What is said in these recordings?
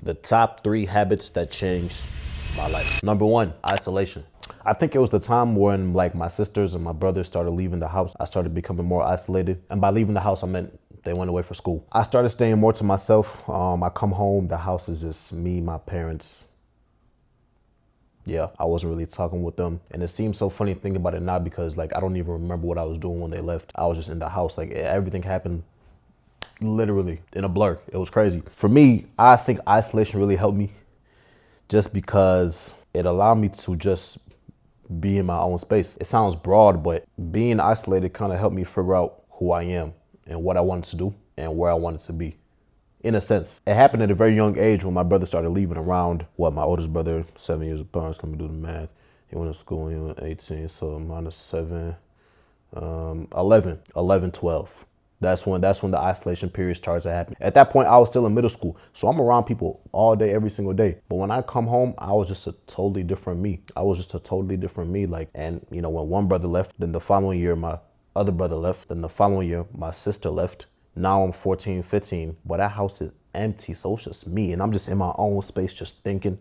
The top 3 habits that changed my life. Number 1, isolation. I think it was the time when like my sisters and my brothers started leaving the house. I started becoming more isolated. And by leaving the house, I meant they went away for school. I started staying more to myself. I come home, the house is just me, my parents. Yeah, I wasn't really talking with them. And it seems so funny thinking about it now because like I don't even remember what I was doing when they left. I was just in the house. Like everything happened literally in a blur. It was crazy. For me, I think isolation really helped me just because it allowed me to just be in my own space. It sounds broad, but being isolated kind of helped me figure out who I am and what I wanted to do and where I wanted to be. In a sense, it happened at a very young age when my brother started leaving around, my oldest brother, 7 years apart, so let me do the math. He went to school, he was 18, so minus 7, 11, 12. That's when the isolation period starts to happen. At that point, I was still in middle school, so I'm around people all day, every single day. But when I come home, I was just a totally different me. Like, and you know, when one brother left, then the following year, my other brother left. Then the following year, my sister left. Now I'm 14, 15, but that house is empty, so it's just me. And I'm just in my own space, just thinking,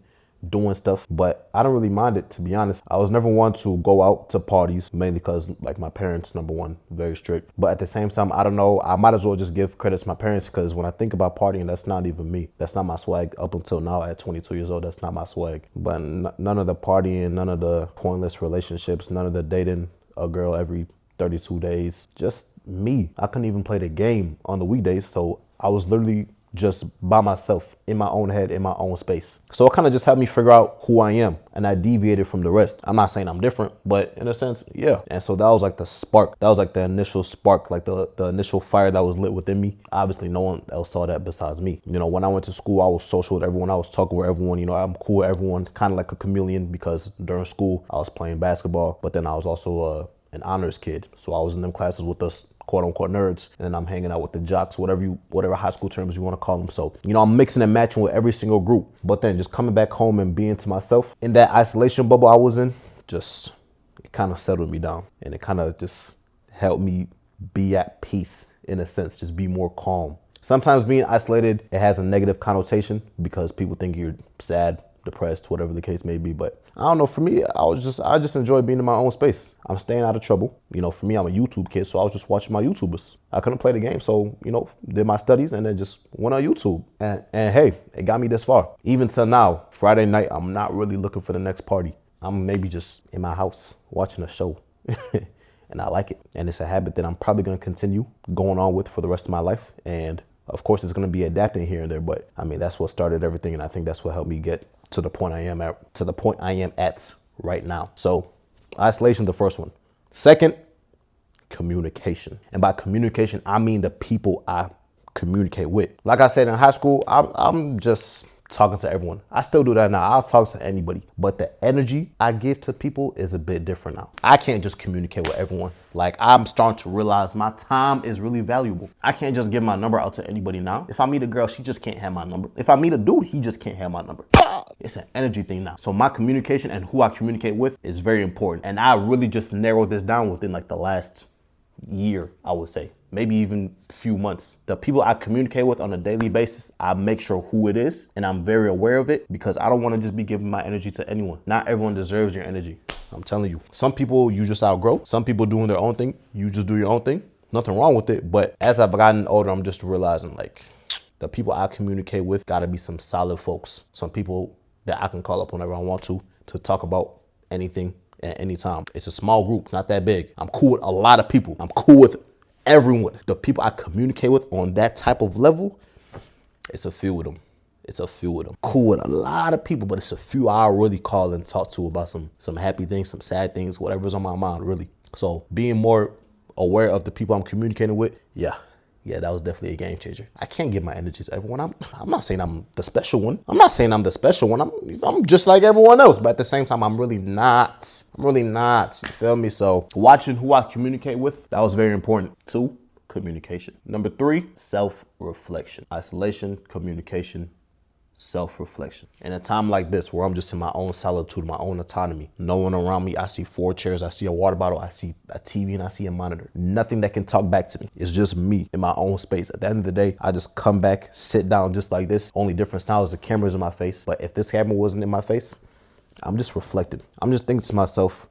doing stuff. But I don't really mind it, to be honest. I was never one to go out to parties, mainly because like my parents, number one, very strict. But at the same time, I don't know, I might as well just give credit to my parents because when I think about partying, that's not even me. That's not my swag. Up until now at 22 years old, that's not my swag. But none of the partying, none of the pointless relationships, none of the dating a girl every 32 days, just me. I couldn't even play the game on the weekdays, so I was literally just by myself in my own head, in my own space. So it kind of just helped me figure out who I am, and I deviated from the rest. I'm not saying I'm different, but in a sense, yeah. And so that was like the spark. That was like the initial spark, like the initial fire that was lit within me. Obviously, no one else saw that besides me. You know, when I went to school, I was social with everyone. I was talking with everyone. You know, I'm cool with everyone, kind of like a chameleon because during school, I was playing basketball, but then I was also an honors kid. So I was in them classes with us quote unquote nerds, and then I'm hanging out with the jocks, whatever high school terms you want to call them. So, you know, I'm mixing and matching with every single group. But then just coming back home and being to myself in that isolation bubble I was in, just it kind of settled me down, and it kind of just helped me be at peace in a sense, just be more calm. Sometimes being isolated, it has a negative connotation because people think you're sad, depressed, whatever the case may be. But I don't know, for me, I just enjoy being in my own space. I'm staying out of trouble. You know, for me, I'm a YouTube kid, so I was just watching my YouTubers. I couldn't play the game, so, you know, did my studies and then just went on YouTube. And hey, it got me this far. Even till now, Friday night, I'm not really looking for the next party. I'm maybe just in my house watching a show. And I like it. And it's a habit that I'm probably going to continue going on with for the rest of my life. And of course, it's going to be adapting here and there, but I mean, that's what started everything. And I think that's what helped me get to the point I am at right now. So isolation, the first one. Second, communication. And by communication, I mean the people I communicate with. Like I said, in high school, I'm just talking to everyone. I still do that now. I'll talk to anybody, but the energy I give to people is a bit different now. I can't just communicate with everyone. Like, I'm starting to realize my time is really valuable. I can't just give my number out to anybody now. If I meet a girl, she just can't have my number. If I meet a dude, he just can't have my number. It's an energy thing now. So my communication and who I communicate with is very important. And I really just narrowed this down within like the last year, I would say. Maybe even a few months. The people I communicate with on a daily basis, I make sure who it is, and I'm very aware of it because I don't want to just be giving my energy to anyone. Not everyone deserves your energy. I'm telling you. Some people you just outgrow. Some people doing their own thing. You just do your own thing. Nothing wrong with it. But as I've gotten older, I'm just realizing like the people I communicate with gotta be some solid folks. Some people that I can call up whenever I want to talk about anything at any time. It's a small group, not that big. I'm cool with a lot of people. I'm cool with everyone. The people I communicate with on that type of level, it's a few of them. Cool with a lot of people, but it's a few I really call and talk to about some happy things, some sad things, whatever's on my mind, really. So being more aware of the people I'm communicating with, yeah, that was definitely a game changer. I can't give my energy to everyone. I'm not saying I'm the special one. I'm just like everyone else, but at the same time, I'm really not. You feel me? So watching who I communicate with, that was very important. 2, communication. Number 3, self-reflection. Isolation, communication, self-reflection. In a time like this where I'm just in my own solitude, my own autonomy, no one around me, I see 4 chairs, I see a water bottle, I see a TV, and I see a monitor. Nothing that can talk back to me. It's just me in my own space. At the end of the day, I just come back, sit down just like this. Only difference now is the camera's in my face. But if this camera wasn't in my face, I'm just reflecting. I'm just thinking to myself,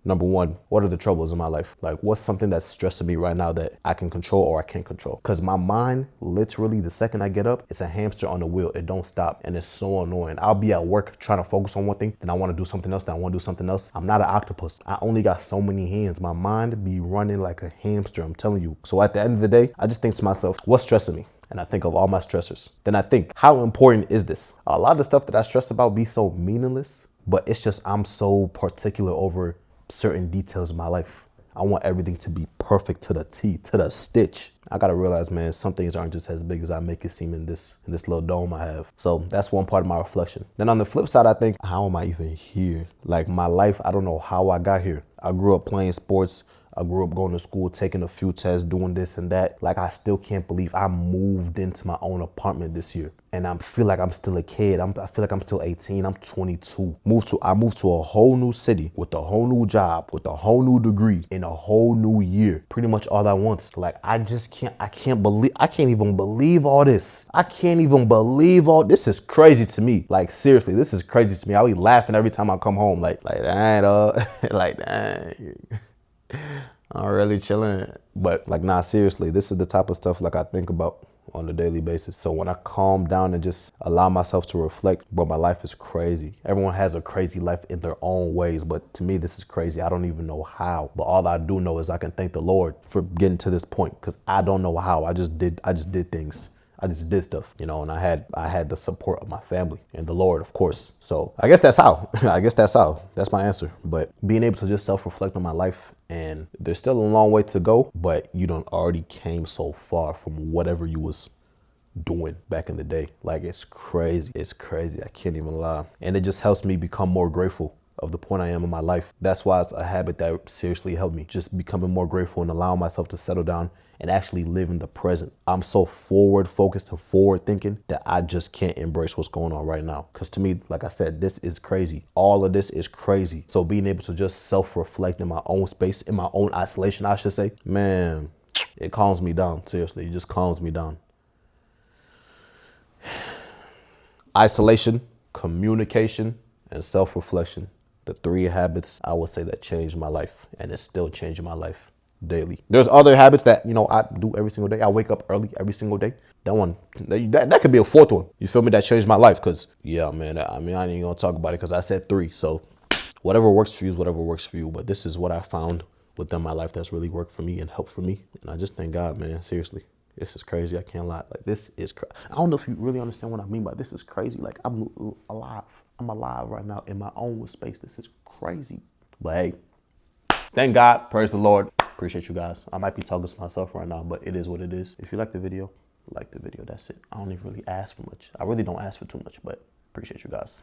number one, what are the troubles in my life? Like, what's something that's stressing me right now that I can control or I can't control? Because my mind, literally, the second I get up, it's a hamster on the wheel. It don't stop. And it's so annoying. I'll be at work trying to focus on one thing, then I want to do something else, then I want to do something else. I'm not an octopus. I only got so many hands. My mind be running like a hamster, I'm telling you. So at the end of the day, I just think to myself, what's stressing me? And I think of all my stressors. Then I think, how important is this? A lot of the stuff that I stress about be so meaningless, but it's just I'm so particular over certain details of my life. I want everything to be perfect to the T, to the stitch. I gotta realize, man, some things aren't just as big as I make it seem in this little dome I have. So that's one part of my reflection. Then on the flip side, I think, how am I even here? Like my life, I don't know how I got here. I grew up playing sports. I grew up going to school, taking a few tests, doing this and that. Like, I still can't believe I moved into my own apartment this year. And I feel like I'm still a kid. I feel like I'm still 18. I'm 22. I moved to a whole new city with a whole new job, with a whole new degree in a whole new year. Pretty much all at once. Like, I can't even believe all this. I can't even believe all this. Is crazy to me. Like, seriously, this is crazy to me. I'll be laughing every time I come home. Like, dang, like, dang. I'm really chilling. But like, nah, seriously, this is the type of stuff like I think about on a daily basis. So when I calm down and just allow myself to reflect, bro, my life is crazy. Everyone has a crazy life in their own ways, but to me, this is crazy. I don't even know how, but all I do know is I can thank the Lord for getting to this point, because I don't know how. I just did things. I just did stuff, you know, and I had the support of my family and the Lord, of course. So I guess that's how. That's my answer. But being able to just self-reflect on my life, and there's still a long way to go, but you done already came so far from whatever you was doing back in the day. Like, it's crazy. It's crazy. I can't even lie. And it just helps me become more grateful of the point I am in my life. That's why it's a habit that seriously helped me. Just becoming more grateful and allowing myself to settle down and actually live in the present. I'm so forward focused and forward thinking that I just can't embrace what's going on right now. Because to me, like I said, this is crazy. All of this is crazy. So being able to just self-reflect in my own space, in my own isolation, I should say, man, it calms me down. Seriously, it just calms me down. Isolation, communication, and self-reflection. The 3 habits I would say that changed my life, and it's still changing my life daily. There's other habits that, you know, I do every single day. I wake up early every single day. That could be a 4th one. You feel me? That changed my life. Because, yeah, man, I ain't even gonna talk about it because I said 3. So whatever works for you is whatever works for you. But this is what I found within my life that's really worked for me and helped for me. And I just thank God, man. Seriously. This is crazy. I can't lie. Like, this is I don't know if you really understand what I mean by this is crazy. Like, I'm alive. I'm alive right now in my own space. This is crazy. But hey, thank God. Praise the Lord. Appreciate you guys. I might be talking to myself right now, but it is what it is. If you like the video, like the video. That's it. I don't even really ask for much. I really don't ask for too much, but appreciate you guys.